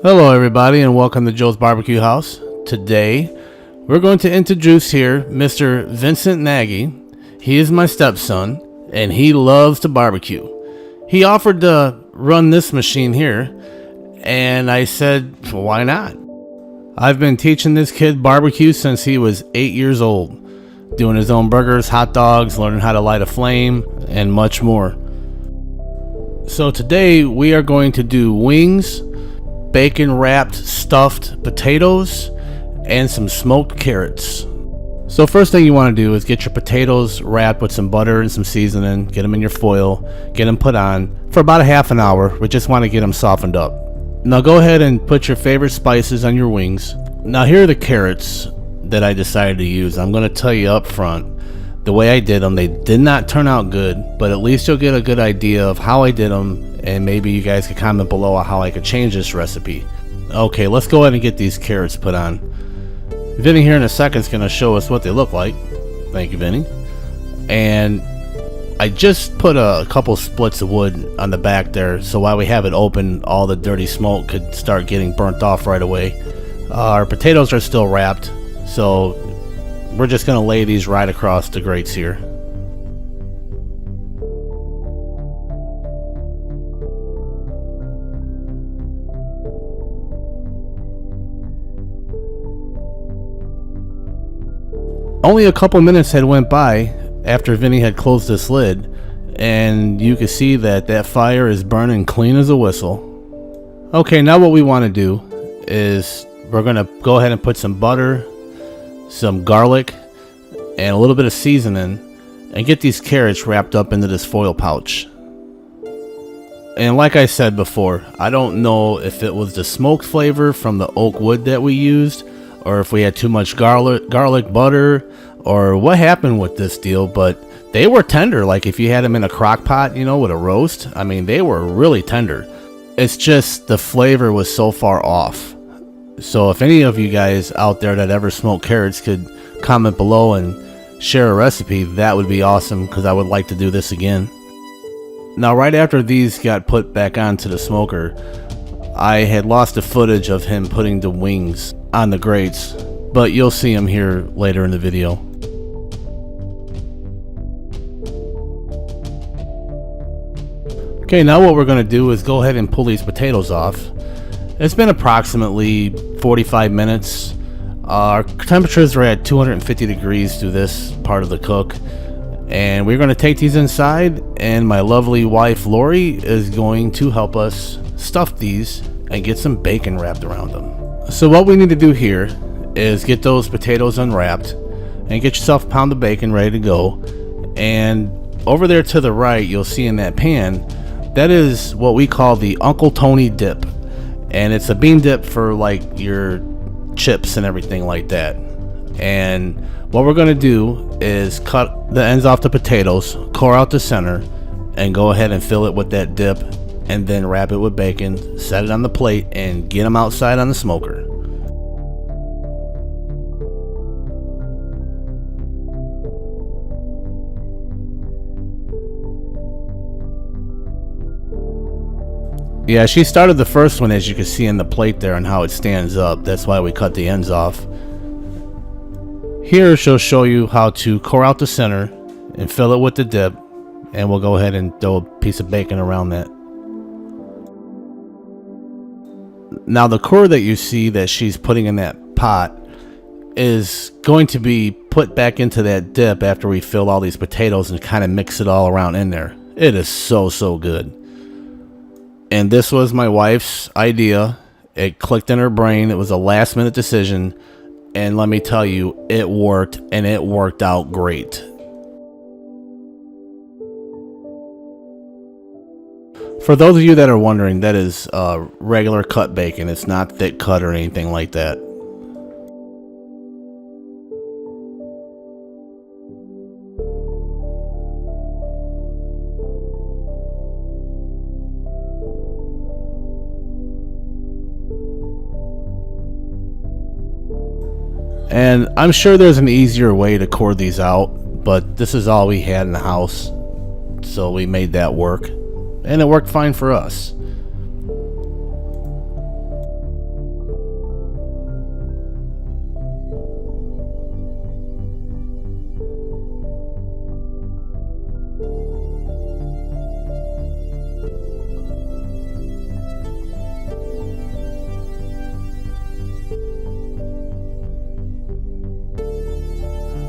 Hello everybody and welcome to Joe's Barbecue House. Today we're going to introduce here Mr. Vincent Nagy. He is my stepson and he loves to barbecue. He offered to run this machine here and I said, well, why not? I've been teaching this kid barbecue since he was 8 years old, doing his own burgers, hot dogs, learning how to light a flame, and much more. So today we are going to do wings, bacon wrapped stuffed potatoes, and some smoked carrots. So first thing you want to do is get your potatoes wrapped with some butter and some seasoning, get them in your foil, get them put on for about a half an hour. We just want to get them softened up. Now go ahead and put your favorite spices on your wings. Now here are the carrots that I decided to use. I'm going to tell you up front, the way I did them, they did not turn out good, but at least you'll get a good idea of how I did them, and maybe you guys could comment below how I could change this recipe. Okay, let's go ahead and get these carrots put on. Vinny here in a second is going to show us what they look like. Thank you, Vinny. And I just put a couple splits of wood on the back there, so while we have it open, all the dirty smoke could start getting burnt off right away. Our potatoes are still wrapped, so we're just going to lay these right across the grates here. Only a couple minutes had went by after Vinny had closed this lid, and you can see that that fire is burning clean as a whistle. Okay, now what we want to do is we're going to go ahead and put some butter, some garlic, and a little bit of seasoning, and get these carrots wrapped up into this foil pouch. And like I said before, I don't know if it was the smoked flavor from the oak wood that we used, or if we had too much garlic butter, or what happened with this deal, but they were tender. Like if you had them in a crock pot, you know, with a roast, I mean, they were really tender. It's just the flavor was so far off. So if any of you guys out there that ever smoke carrots could comment below and share a recipe, that would be awesome, because I would like to do this again. Now right after these got put back onto the smoker, I had lost the footage of him putting the wings on the grates, but you'll see him here later in the video. Okay, now what we're going to do is go ahead and pull these potatoes off. It's been approximately 45 minutes. Our temperatures are at 250 degrees through this part of the cook, and we're going to take these inside, and my lovely wife Lori is going to help us stuff these and get some bacon wrapped around them. So what we need to do here is get those potatoes unwrapped and get yourself a pound of bacon ready to go. And over there to the right, you'll see in that pan, that is what we call the Uncle Tony dip, and it's a bean dip for like your chips and everything like that. And what we're going to do is cut the ends off the potatoes, core out the center, and go ahead and fill it with that dip, and then wrap it with bacon, set it on the plate, and get them outside on the smoker. Yeah, she started the first one, as you can see in the plate there, and how it stands up. That's why we cut the ends off. Here she'll show you how to core out the center and fill it with the dip, and we'll go ahead and throw a piece of bacon around that. Now the core that you see that she's putting in that pot is going to be put back into that dip after we fill all these potatoes and kind of mix it all around in there. It is so good. And this was my wife's idea. It clicked in her brain. It was a last minute decision, and let me tell you, it worked, and it worked out great. For those of you that are wondering, that is regular cut bacon. It's not thick cut or anything like that. And I'm sure there's an easier way to core these out, but this is all we had in the house, so we made that work, and it worked fine for us.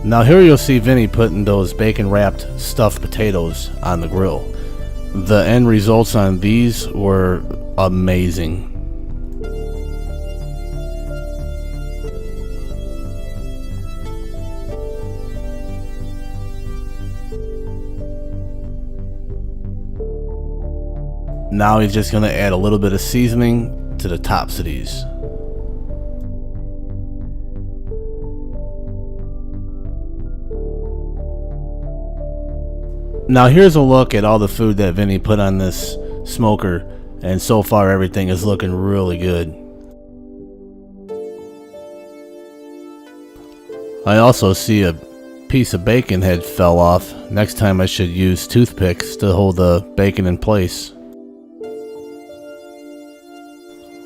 Now here you'll see Vinny putting those bacon wrapped stuffed potatoes on the grill. The end results on these were amazing. Now he's just going to add a little bit of seasoning to the tops of these. Now here's a look at all the food that Vinny put on this smoker, and so far everything is looking really good. I also see a piece of bacon head fell off. Next time I should use toothpicks to hold the bacon in place.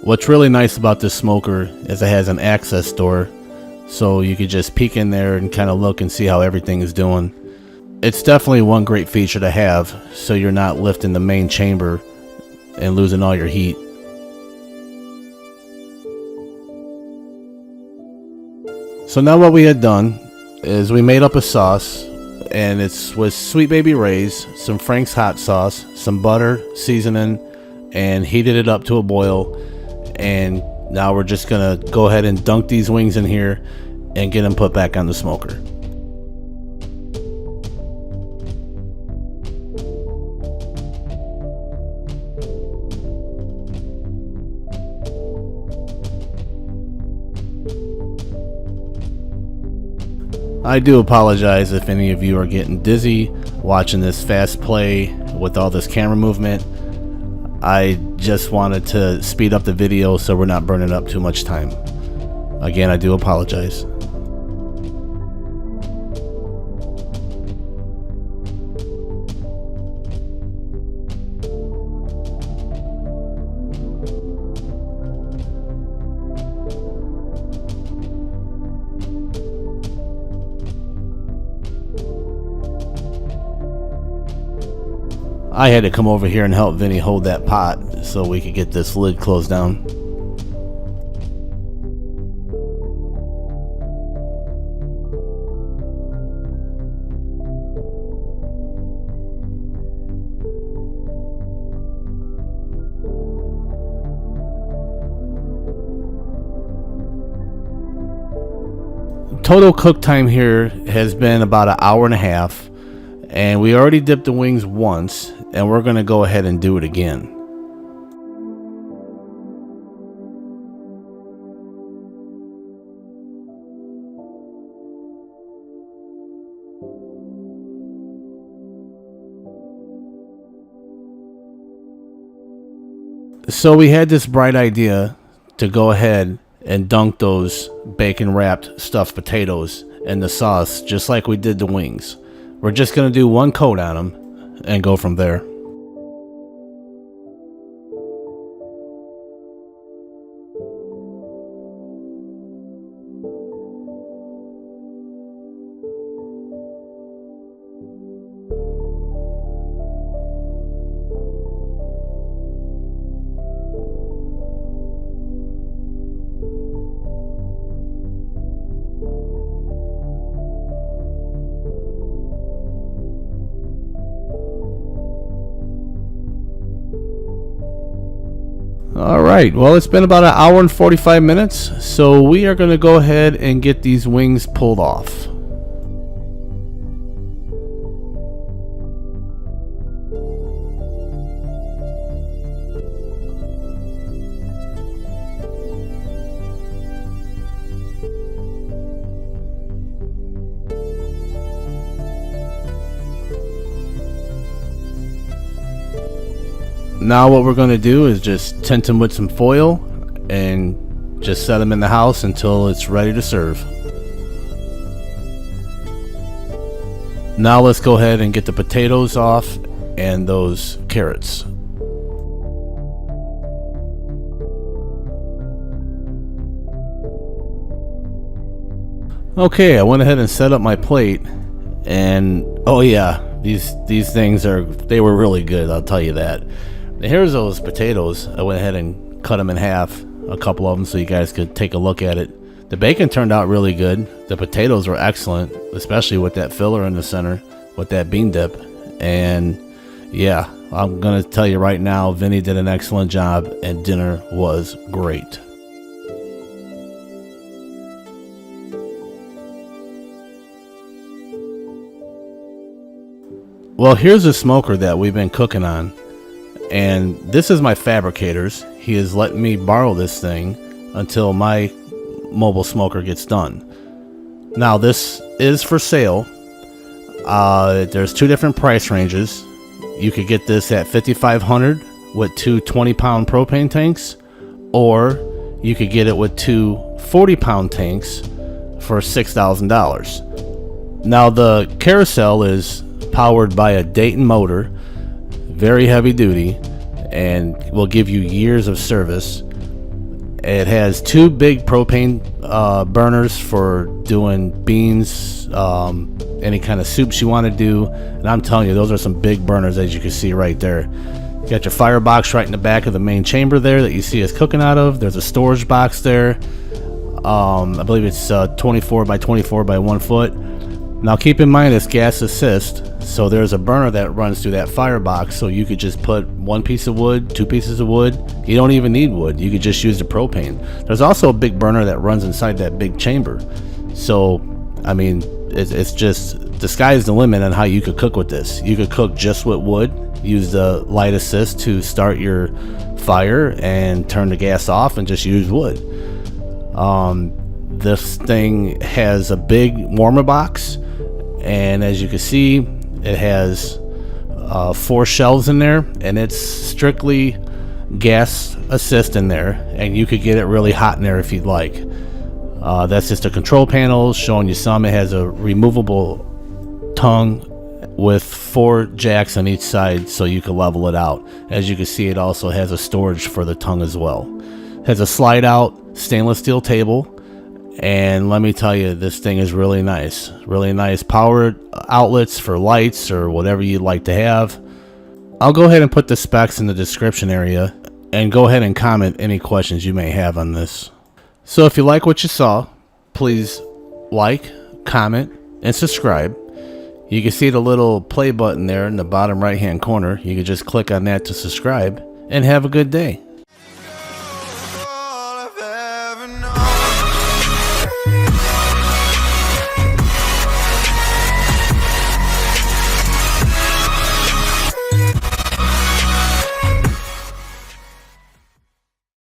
What's really nice about this smoker is it has an access door, so you could just peek in there and kind of look and see how everything is doing. It's definitely one great feature to have, so you're not lifting the main chamber and losing all your heat. So now what we had done is we made up a sauce, and it's with Sweet Baby Ray's, some Frank's hot sauce, some butter, seasoning, and heated it up to a boil. And now we're just gonna go ahead and dunk these wings in here and get them put back on the smoker. I do apologize if any of you are getting dizzy watching this fast play with all this camera movement. I just wanted to speed up the video so we're not burning up too much time. Again, I do apologize. I had to come over here and help Vinny hold that pot so we could get this lid closed down. Total cook time here has been about an hour and a half, and we already dipped the wings once, and we're going to go ahead and do it again. So we had this bright idea to go ahead and dunk those bacon wrapped stuffed potatoes in the sauce just like we did the wings. We're just going to do one coat on them and go from there. Alright, well, it's been about an hour and 45 minutes, so we are going to go ahead and get these wings pulled off. Now what we're going to do is just tint them with some foil and just set them in the house until it's ready to serve. Now let's go ahead and get the potatoes off and those carrots. Okay, I went ahead and set up my plate, and oh yeah, these things they were really good, I'll tell you that. Here's those potatoes. I went ahead and cut them in half, a couple of them, so you guys could take a look at it. The bacon turned out really good. The potatoes were excellent, especially with that filler in the center, with that bean dip. And yeah, I'm gonna tell you right now, Vinny did an excellent job, and dinner was great. Well, here's a smoker that we've been cooking on, and this is my fabricator's. He is letting me borrow this thing until my mobile smoker gets done. Now, this is for sale. There's two different price ranges. You could get this at $5,500 with two 20-pound propane tanks, or you could get it with two 40-pound tanks for $6,000. Now, the carousel is powered by a Dayton motor, very heavy duty, and will give you years of service. It has two big propane burners for doing beans, any kind of soups you want to do, and I'm telling you, those are some big burners, as you can see right there. You got your firebox right in the back of the main chamber there that you see us cooking out of. There's a storage box there. I believe it's 24 by 24 by 1 foot. Now keep in mind it's gas assist, so there's a burner that runs through that firebox, so you could just put one piece of wood, two pieces of wood. You don't even need wood, you could just use the propane. There's also a big burner that runs inside that big chamber. So, I mean, it's just, the sky's the limit on how you could cook with this. You could cook just with wood, use the light assist to start your fire and turn the gas off and just use wood. This thing has a big warmer box, and as you can see, it has 4 shelves in there, and it's strictly gas assist in there, and you could get it really hot in there if you'd like. That's just a control panel showing you some. It has a removable tongue with 4 jacks on each side, so you can level it out. As you can see, it also has a storage for the tongue as well. It has a slide out stainless steel table, and let me tell you, this thing is really nice. Really nice power outlets for lights or whatever you'd like to have. I'll go ahead and put the specs in the description area, and go ahead and comment any questions you may have on this. So if you like what you saw, please like, comment, and subscribe. You can see the little play button there in the bottom right hand corner. You can just click on that to subscribe, and have a good day.